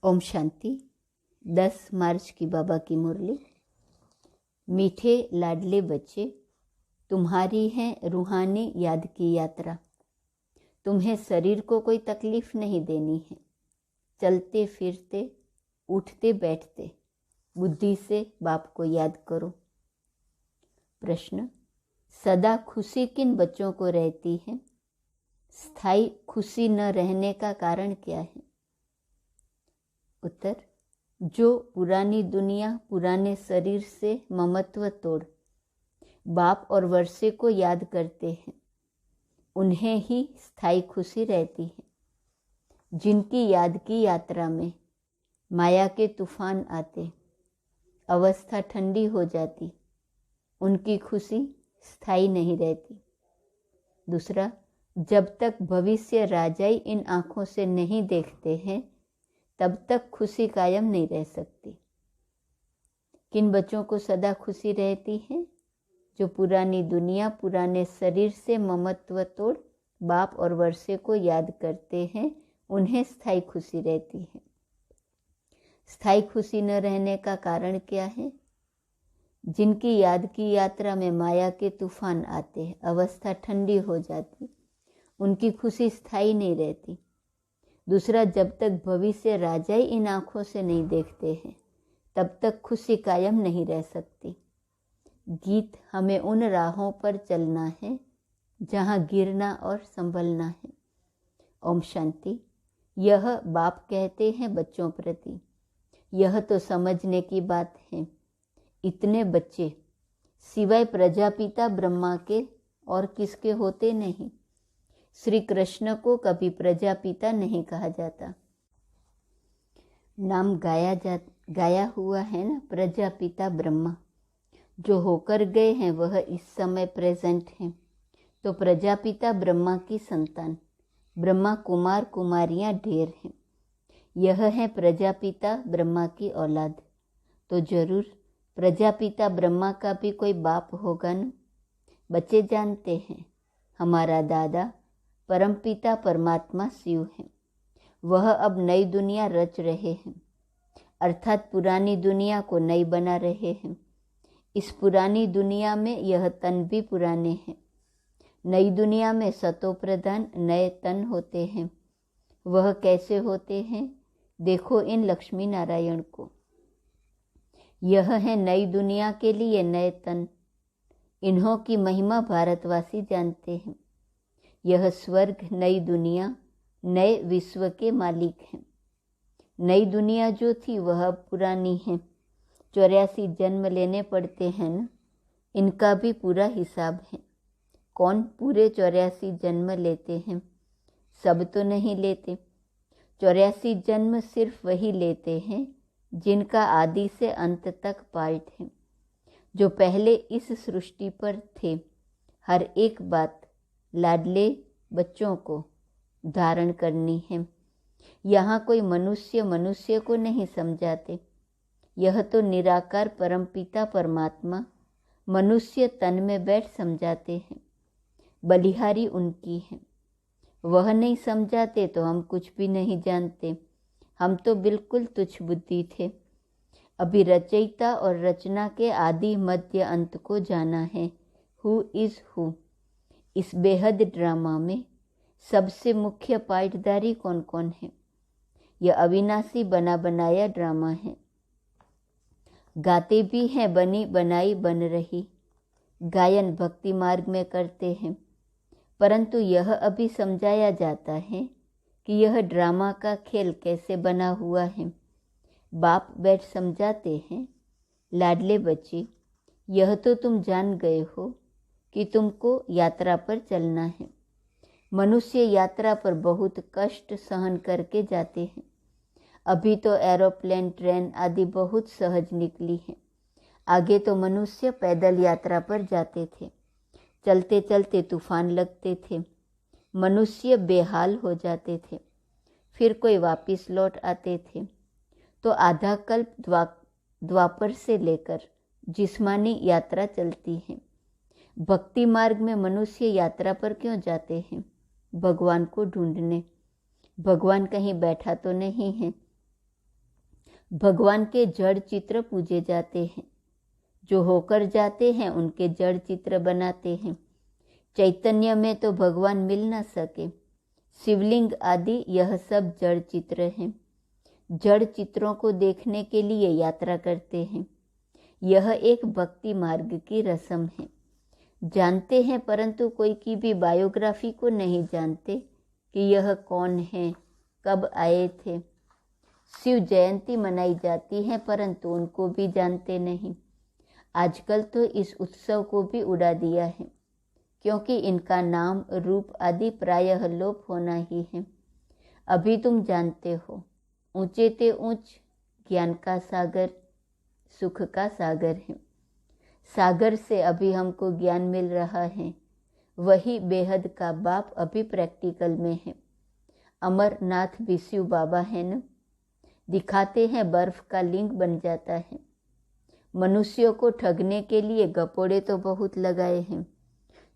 ओम शांति। 10 मार्च की बाबा की मुरली। मीठे लाडले बच्चे, तुम्हारी है रूहानी याद की यात्रा। तुम्हें शरीर को कोई तकलीफ नहीं देनी है। चलते फिरते, उठते बैठते बुद्धि से बाप को याद करो। प्रश्न: सदा खुशी किन बच्चों को रहती है? स्थायी खुशी न रहने का कारण क्या है? उत्तर: जो पुरानी दुनिया, पुराने शरीर से ममत्व तोड़ बाप और वर्षे को याद करते हैं, उन्हें ही स्थायी खुशी रहती है। जिनकी याद की यात्रा में माया के तूफान आते, अवस्था ठंडी हो जाती, उनकी खुशी स्थायी नहीं रहती। दूसरा, जब तक भविष्य राजाई इन आँखों से नहीं देखते हैं, तब तक खुशी कायम नहीं रह सकती। किन बच्चों को सदा खुशी रहती है? जो पुरानी दुनिया, पुराने शरीर से ममत्व तोड़ बाप और वर्षे को याद करते हैं, उन्हें स्थायी खुशी रहती है। स्थायी खुशी न रहने का कारण क्या है? जिनकी याद की यात्रा में माया के तूफान आते, अवस्था ठंडी हो जाती, उनकी खुशी स्थायी नहीं रहती। दूसरा, जब तक भविष्य राजाई इन आँखों से नहीं देखते हैं, तब तक खुशी कायम नहीं रह सकती। गीत: हमें उन राहों पर चलना है जहाँ गिरना और संभलना है। ओम शांति। यह बाप कहते हैं बच्चों प्रति, यह तो समझने की बात है। इतने बच्चे सिवाय प्रजापिता ब्रह्मा के और किसके होते नहीं। श्री कृष्ण को कभी प्रजापिता नहीं कहा जाता। नाम गाया हुआ है ना, प्रजापिता ब्रह्मा। जो होकर गए हैं वह इस समय प्रेजेंट हैं। तो प्रजापिता ब्रह्मा की संतान ब्रह्मा कुमार कुमारियां ढेर हैं। यह है प्रजापिता ब्रह्मा की औलाद। तो जरूर प्रजापिता ब्रह्मा का भी कोई बाप होगा न। बच्चे जानते हैं हमारा दादा परमपिता परमात्मा शिव है। वह अब नई दुनिया रच रहे हैं, अर्थात पुरानी दुनिया को नई बना रहे हैं। इस पुरानी दुनिया में यह तन भी पुराने हैं। नई दुनिया में सतो प्रधान नए तन होते हैं। वह कैसे होते हैं? देखो इन लक्ष्मी नारायण को। यह है नई दुनिया के लिए नए तन। इन्हों की महिमा भारतवासी जानते हैं। यह स्वर्ग, नई दुनिया, नए विश्व के मालिक हैं। नई दुनिया जो थी वह पुरानी है। 84 जन्म लेने पड़ते हैं न, इनका भी पूरा हिसाब है। कौन पूरे 84 जन्म लेते हैं? सब तो नहीं लेते। 84 जन्म सिर्फ वही लेते हैं जिनका आदि से अंत तक पार्ट है, जो पहले इस सृष्टि पर थे। हर एक बात लाडले बच्चों को धारण करनी है। यहाँ कोई मनुष्य को नहीं समझाते। यह तो निराकार परमपिता परमात्मा मनुष्य तन में बैठ समझाते हैं। बलिहारी उनकी है। वह नहीं समझाते तो हम कुछ भी नहीं जानते। हम तो बिल्कुल तुच्छ बुद्धि थे। अभी रचयिता और रचना के आदि मध्य अंत को जाना है। Who is who. इस बेहद ड्रामा में सबसे मुख्य पार्टदारी कौन कौन है? यह अविनाशी बना बनाया ड्रामा है। गाते भी हैं बनी बनाई बन रही। गायन भक्ति मार्ग में करते हैं, परंतु यह अभी समझाया जाता है कि यह ड्रामा का खेल कैसे बना हुआ है। बाप बैठ समझाते हैं, लाडले बच्चे, यह तो तुम जान गए हो कि तुमको यात्रा पर चलना है। मनुष्य यात्रा पर बहुत कष्ट सहन करके जाते हैं। अभी तो एरोप्लेन, ट्रेन आदि बहुत सहज निकली है। आगे तो मनुष्य पैदल यात्रा पर जाते थे। चलते चलते तूफान लगते थे, मनुष्य बेहाल हो जाते थे। फिर कोई वापिस लौट आते थे। तो आधा कल्प द्वापर से लेकर जिस्मानी यात्रा चलती है। भक्ति मार्ग में मनुष्य यात्रा पर क्यों जाते हैं? भगवान को ढूंढने। भगवान कहीं बैठा तो नहीं है। भगवान के जड़ चित्र पूजे जाते हैं। जो होकर जाते हैं उनके जड़ चित्र बनाते हैं। चैतन्य में तो भगवान मिल न सके। शिवलिंग आदि यह सब जड़ चित्र हैं। जड़ चित्रों को देखने के लिए यात्रा करते हैं। यह एक भक्ति मार्ग की रस्म है। जानते हैं परंतु कोई की भी बायोग्राफी को नहीं जानते कि यह कौन है, कब आए थे। शिव जयंती मनाई जाती है परंतु उनको भी जानते नहीं। आजकल तो इस उत्सव को भी उड़ा दिया है, क्योंकि इनका नाम रूप आदि प्रायः लोप होना ही है। अभी तुम जानते हो, ऊंचे ते ऊंच ज्ञान का सागर सुख का सागर है। सागर से अभी हमको ज्ञान मिल रहा है। वही बेहद का बाप अभी प्रैक्टिकल में है। अमरनाथ भी शिव बाबा है न। दिखाते हैं बर्फ का लिंग बन जाता है। मनुष्यों को ठगने के लिए गपोड़े तो बहुत लगाए हैं,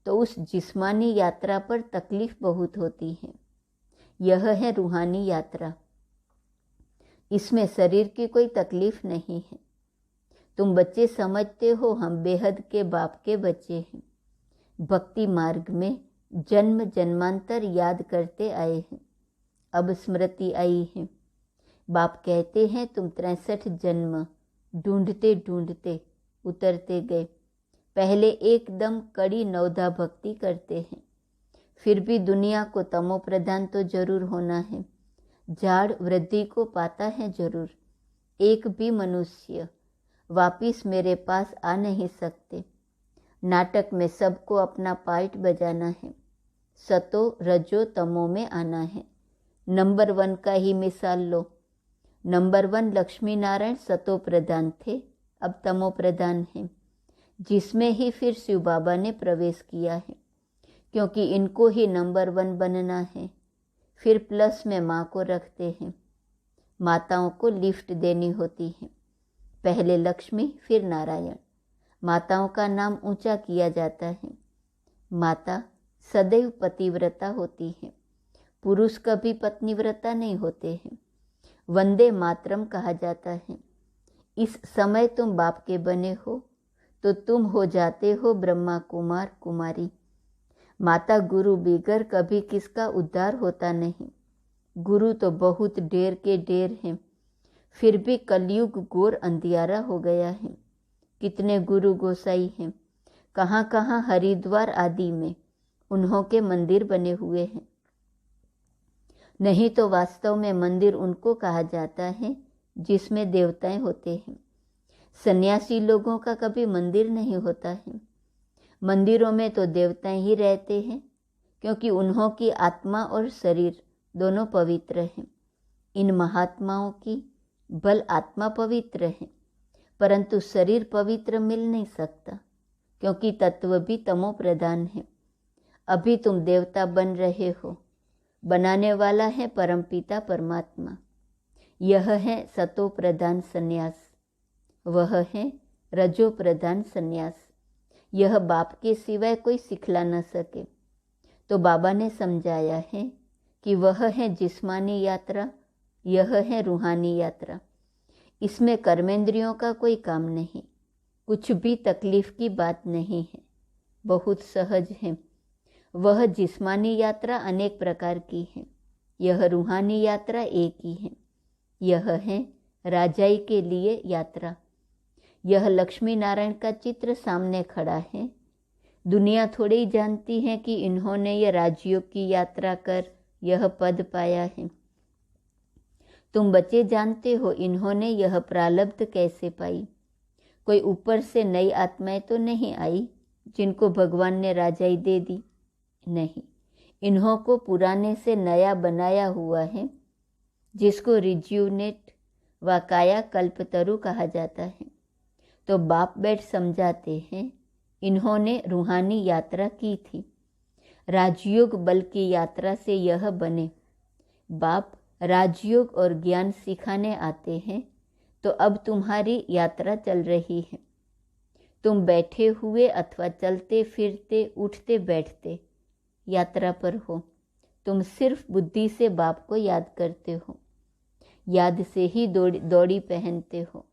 तो उस जिस्मानी यात्रा पर तकलीफ बहुत होती है। यह है रूहानी यात्रा। इसमें शरीर की कोई तकलीफ नहीं है। तुम बच्चे समझते हो हम बेहद के बाप के बच्चे हैं। भक्ति मार्ग में जन्म जन्मांतर याद करते आए हैं। अब स्मृति आई है। बाप कहते हैं तुम 63 जन्म ढूंढते ढूंढते उतरते गए। पहले एकदम कड़ी नवधा भक्ति करते हैं, फिर भी दुनिया को तमो प्रधान तो जरूर होना है। झाड़ वृद्धि को पाता है जरूर। एक भी मनुष्य वापिस मेरे पास आ नहीं सकते। नाटक में सबको अपना पार्ट बजाना है। सतो रजो तमो में आना है। नंबर 1 का ही मिसाल लो। नंबर 1 लक्ष्मी नारायण सतो प्रधान थे, अब तमो प्रधान हैं, जिसमें ही फिर शिव बाबा ने प्रवेश किया है, क्योंकि इनको ही नंबर 1 बनना है। फिर प्लस में माँ को रखते हैं। माताओं को लिफ्ट देनी होती है। पहले लक्ष्मी फिर नारायण। माताओं का नाम ऊंचा किया जाता है। माता सदैव पतिव्रता होती है। पुरुष कभी पत्नीव्रता नहीं होते हैं। वंदे मातरम कहा जाता है। इस समय तुम बाप के बने हो तो तुम हो जाते हो ब्रह्मा कुमार कुमारी। माता गुरु बिगर कभी किसका उद्धार होता नहीं। गुरु तो बहुत ढेर के ढेर हैं, फिर भी कलयुग घोर अंधियारा हो गया है। कितने गुरु गोसाई हैं, कहाँ कहाँ हरिद्वार आदि में उन्हों के मंदिर बने हुए हैं। नहीं तो वास्तव में मंदिर उनको कहा जाता है जिसमें देवताएं होते हैं। सन्यासी लोगों का कभी मंदिर नहीं होता है। मंदिरों में तो देवताएं ही रहते हैं, क्योंकि उन्हों की आत्मा और शरीर दोनों पवित्र हैं। इन महात्माओं की बल आत्मा पवित्र है, परंतु शरीर पवित्र मिल नहीं सकता, क्योंकि तत्व भी तमो प्रधान है। अभी तुम देवता बन रहे हो। बनाने वाला है परमपिता परमात्मा। यह है सतो प्रधान संन्यास, वह है रजो प्रधान संन्यास। यह बाप के सिवाय कोई सिखला न सके। तो बाबा ने समझाया है कि वह है जिस्मानी यात्रा, यह है रूहानी यात्रा। इसमें कर्मेंद्रियों का कोई काम नहीं, कुछ भी तकलीफ की बात नहीं है, बहुत सहज है। वह जिस्मानी यात्रा अनेक प्रकार की है, यह रूहानी यात्रा एक ही है। यह है राजाई के लिए यात्रा। यह लक्ष्मी नारायण का चित्र सामने खड़ा है। दुनिया थोड़ी ही जानती है कि इन्होंने यह राजयोग की यात्रा कर यह पद पाया है। तुम बच्चे जानते हो इन्होंने यह प्रारब्ध कैसे पाई। कोई ऊपर से नई आत्माएं तो नहीं आई जिनको भगवान ने राजाई दे दी, नहीं। इन्हों को पुराने से नया बनाया हुआ है, जिसको रिज्यूनेट व काया कल्पतरु कहा जाता है। तो बाप बैठ समझाते हैं इन्होंने रूहानी यात्रा की थी। राजयोग बल की यात्रा से यह बने। बाप राजयोग और ज्ञान सिखाने आते हैं, तो अब तुम्हारी यात्रा चल रही है। तुम बैठे हुए अथवा चलते फिरते उठते बैठते यात्रा पर हो। तुम सिर्फ बुद्धि से बाप को याद करते हो। याद से ही दौड़ी पहनते हो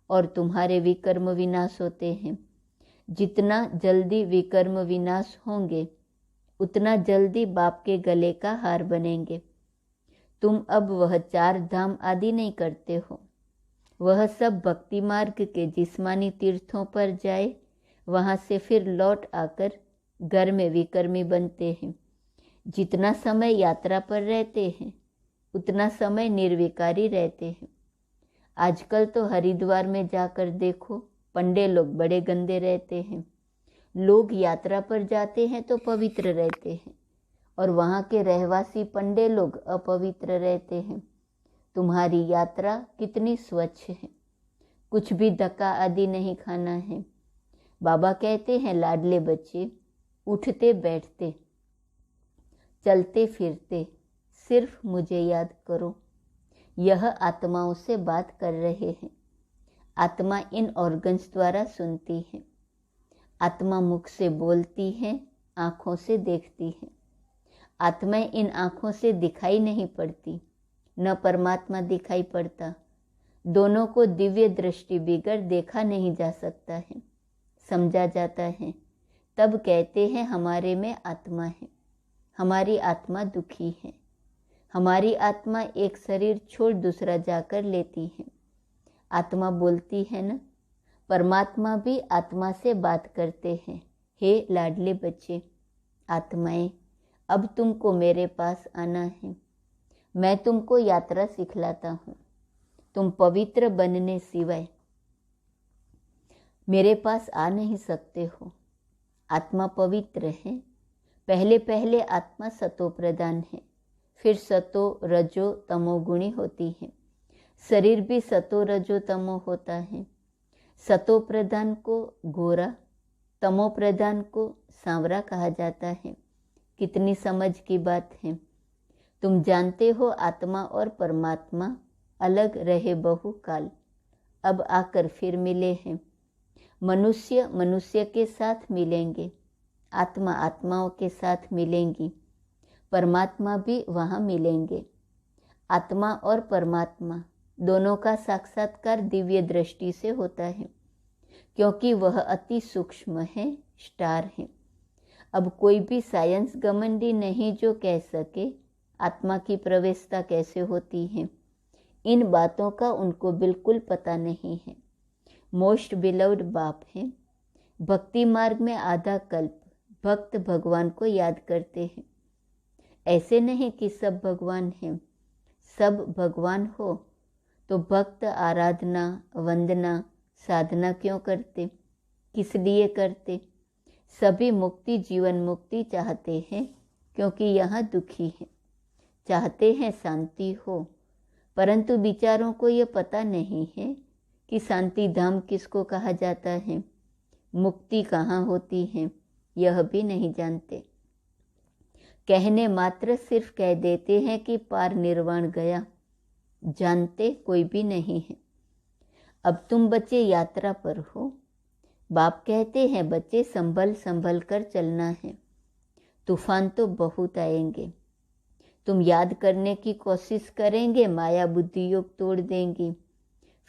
और तुम्हारे विकर्म विनाश होते हैं। जितना जल्दी विकर्म विनाश होंगे उतना जल्दी बाप के गले का हार बनेंगे। तुम अब वह 4 धाम आदि नहीं करते हो, वह सब भक्ति मार्ग के जिस्मानी तीर्थों पर जाए, वहाँ से फिर लौट आकर घर में विकर्मी बनते हैं। जितना समय यात्रा पर रहते हैं उतना समय निर्विकारी रहते हैं। आजकल तो हरिद्वार में जाकर देखो, पंडे लोग बड़े गंदे रहते हैं। लोग यात्रा पर जाते हैं तो पवित्र रहते हैं और वहाँ के रहवासी पंडे लोग अपवित्र रहते हैं। तुम्हारी यात्रा कितनी स्वच्छ है, कुछ भी धक्का आदि नहीं खाना है। बाबा कहते हैं, लाडले बच्चे, उठते बैठते चलते फिरते सिर्फ मुझे याद करो। यह आत्माओं से बात कर रहे हैं। आत्मा इन ऑर्गन्स द्वारा सुनती है। आत्मा मुख से बोलती है, आँखों से देखती है। आत्मा इन आँखों से दिखाई नहीं पड़ती, न परमात्मा दिखाई पड़ता। दोनों को दिव्य दृष्टि बिगर देखा नहीं जा सकता है, समझा जाता है। तब कहते हैं हमारे में आत्मा है, हमारी आत्मा दुखी है। हमारी आत्मा एक शरीर छोड़ दूसरा जाकर लेती है। आत्मा बोलती है ना, परमात्मा भी आत्मा से बात करते हैं। हे लाडले बच्चे, आत्माएं, अब तुमको मेरे पास आना है। मैं तुमको यात्रा सिखलाता हूँ। तुम पवित्र बनने सिवाय मेरे पास आ नहीं सकते हो। आत्मा पवित्र है। पहले पहले आत्मा सतो प्रधान है, फिर सतो रजो तमो गुणी होती है। शरीर भी सतो रजो तमो होता है। सतो प्रधान को गोरा, तमो प्रधान को सांवरा कहा जाता है। कितनी समझ की बात है। तुम जानते हो आत्मा और परमात्मा अलग रहे बहुकाल, अब आकर फिर मिले हैं। मनुष्य मनुष्य के साथ मिलेंगे, आत्मा आत्माओं के साथ मिलेंगी, परमात्मा भी वहाँ मिलेंगे। आत्मा और परमात्मा दोनों का साक्षात्कार दिव्य दृष्टि से होता है, क्योंकि वह अति सूक्ष्म है, स्टार है। अब कोई भी साइंस घमंडी नहीं जो कह सके आत्मा की प्रवेशता कैसे होती है। इन बातों का उनको बिल्कुल पता नहीं है। मोस्ट बिलव्ड बाप है। भक्ति मार्ग में आधा कल्प भक्त भगवान को याद करते हैं। ऐसे नहीं कि सब भगवान हैं। सब भगवान हो तो भक्त आराधना, वंदना, साधना क्यों करते, किस लिए करते? सभी मुक्ति, जीवन मुक्ति चाहते हैं, क्योंकि यहाँ दुखी है। चाहते हैं शांति हो, परंतु विचारों को ये पता नहीं है कि शांति धाम किसको कहा जाता है, मुक्ति कहाँ होती है, यह भी नहीं जानते। कहने मात्र सिर्फ कह देते हैं कि पार निर्वाण गया, जानते कोई भी नहीं है। अब तुम बच्चे यात्रा पर हो। बाप कहते हैं बच्चे संभल संभल कर चलना है, तूफान तो बहुत आएंगे। तुम याद करने की कोशिश करेंगे, माया बुद्धि योग तोड़ देंगी।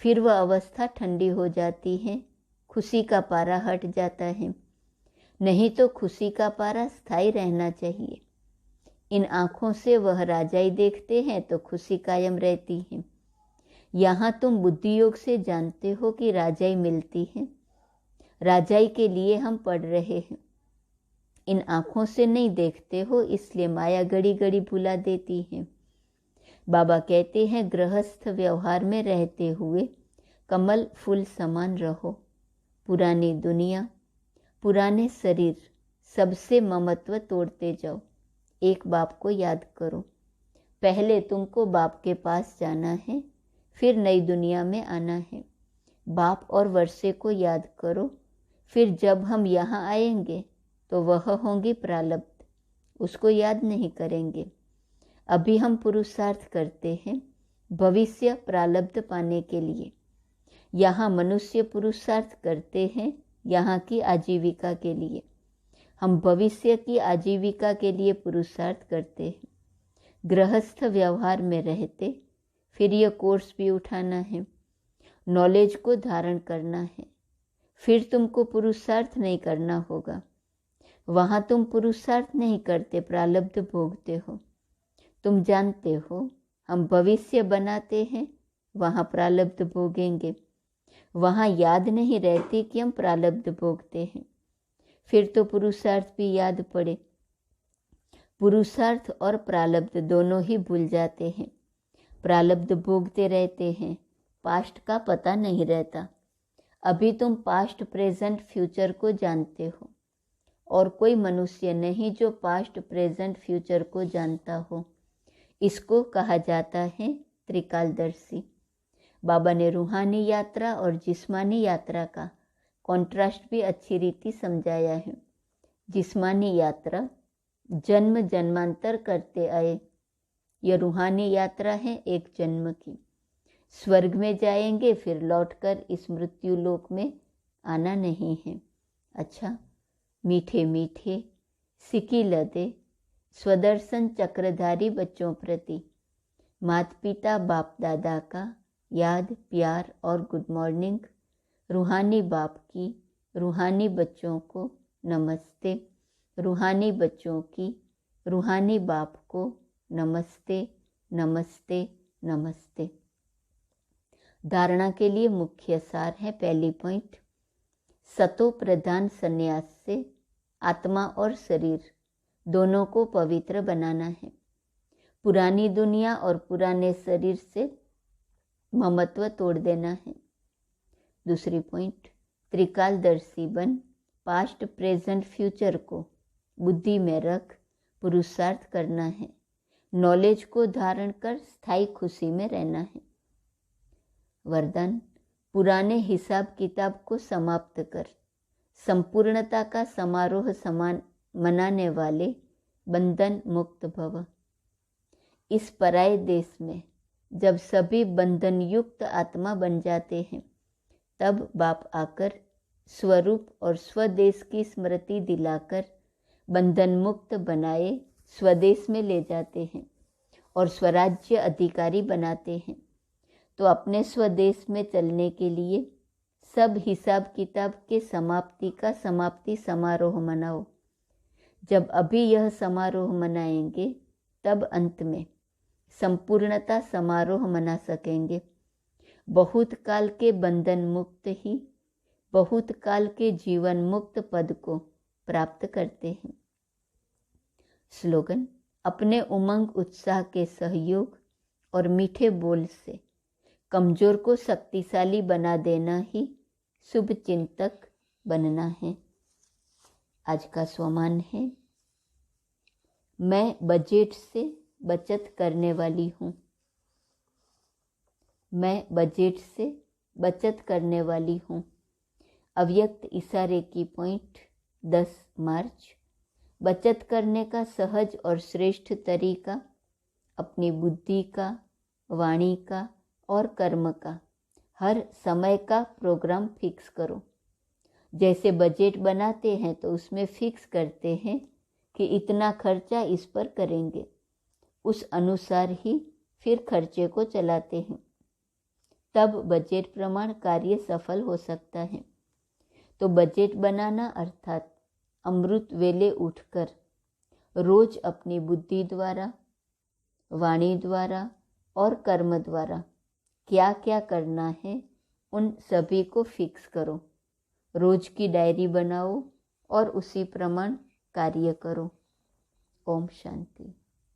फिर वह अवस्था ठंडी हो जाती है, खुशी का पारा हट जाता है। नहीं तो खुशी का पारा स्थायी रहना चाहिए। इन आँखों से वह राजाई देखते हैं तो खुशी कायम रहती है। यहाँ तुम बुद्धि योग से जानते हो कि राजाई मिलती है। राजाई के लिए हम पढ़ रहे हैं। इन आँखों से नहीं देखते हो, इसलिए माया घड़ी घड़ी भुला देती है। बाबा कहते हैं गृहस्थ व्यवहार में रहते हुए कमल फूल समान रहो। पुरानी दुनिया, पुराने शरीर, सबसे ममत्व तोड़ते जाओ। एक बाप को याद करो। पहले तुमको बाप के पास जाना है, फिर नई दुनिया में आना है। बाप और वर्षे को याद करो। फिर जब हम यहाँ आएंगे तो वह होंगी प्रारब्ध, उसको याद नहीं करेंगे। अभी हम पुरुषार्थ करते हैं भविष्य प्रारब्ध पाने के लिए। यहाँ मनुष्य पुरुषार्थ करते हैं यहाँ की आजीविका के लिए। हम भविष्य की आजीविका के लिए पुरुषार्थ करते हैं। गृहस्थ व्यवहार में रहते, फिर यह कोर्स भी उठाना है, नॉलेज को धारण करना है। फिर तुमको पुरुषार्थ नहीं करना होगा। वहाँ तुम पुरुषार्थ नहीं करते, प्रारब्ध भोगते हो। तुम जानते हो हम भविष्य बनाते हैं, वहाँ प्रारब्ध भोगेंगे। वहाँ याद नहीं रहती कि हम प्रारब्ध भोगते हैं। फिर तो पुरुषार्थ भी याद पड़े। पुरुषार्थ और प्रारब्ध दोनों ही भूल जाते हैं। प्रारब्ध भोगते रहते हैं, पास्ट का पता नहीं रहता। अभी तुम पास्ट, प्रेजेंट, फ्यूचर को जानते हो, और कोई मनुष्य नहीं जो पास्ट, प्रेजेंट, फ्यूचर को जानता हो। इसको कहा जाता है त्रिकालदर्शी। बाबा ने रूहानी यात्रा और जिस्मानी यात्रा का कॉन्ट्रास्ट भी अच्छी रीति समझाया है। जिस्मानी यात्रा जन्म जन्मांतर करते आए, यह रूहानी यात्रा है एक जन्म की। स्वर्ग में जाएंगे, फिर लौटकर इस मृत्यु लोक में आना नहीं है। अच्छा, मीठे मीठे सिकी लदे स्वदर्शन चक्रधारी बच्चों प्रति माता पिता बाप दादा का याद, प्यार और गुड मॉर्निंग। रूहानी बाप की रूहानी बच्चों को नमस्ते। रूहानी बच्चों की रूहानी बाप को नमस्ते, नमस्ते, नमस्ते। धारणा के लिए मुख्य सार है। पहली पॉइंट, सतो प्रधान संन्यास से आत्मा और शरीर दोनों को पवित्र बनाना है। पुरानी दुनिया और पुराने शरीर से ममत्व तोड़ देना है। दूसरी पॉइंट, त्रिकालदर्शी बन पास्ट, प्रेजेंट, फ्यूचर को बुद्धि में रख पुरुषार्थ करना है। नॉलेज को धारण कर स्थायी खुशी में रहना है। वरदान, पुराने हिसाब किताब को समाप्त कर संपूर्णता का समारोह समान मनाने वाले बंधन मुक्त भव। इस पराये देश में जब सभी बंधन युक्त आत्मा बन जाते हैं, तब बाप आकर स्वरूप और स्वदेश की स्मृति दिलाकर बंधन मुक्त बनाए स्वदेश में ले जाते हैं और स्वराज्य अधिकारी बनाते हैं। तो अपने स्वदेश में चलने के लिए सब हिसाब किताब के समाप्ति का समाप्ति समारोह मनाओ। जब अभी यह समारोह मनाएंगे, तब अंत में संपूर्णता समारोह मना सकेंगे। बहुत काल के बंधन मुक्त ही बहुत काल के जीवन मुक्त पद को प्राप्त करते हैं। स्लोगन, अपने उमंग उत्साह के सहयोग और मीठे बोल से कमजोर को शक्तिशाली बना देना ही शुभ चिंतक बनना है। आज का स्वमान है, मैं बजट से बचत करने वाली हूँ। मैं बजट से बचत करने वाली हूँ। अव्यक्त इशारे की पॉइंट 10 मार्च। बचत करने का सहज और श्रेष्ठ तरीका अपनी बुद्धि का, वाणी का और कर्म का हर समय का प्रोग्राम फिक्स करो। जैसे बजट बनाते हैं तो उसमें फिक्स करते हैं कि इतना खर्चा इस पर करेंगे, उस अनुसार ही फिर खर्चे को चलाते हैं, तब बजट प्रमाण कार्य सफल हो सकता है। तो बजट बनाना अर्थात अमृत वेले उठकर रोज अपनी बुद्धि द्वारा, वाणी द्वारा और कर्म द्वारा क्या क्या करना है, उन सभी को फिक्स करो। रोज की डायरी बनाओ और उसी प्रमाण कार्य करो। ओम शांति।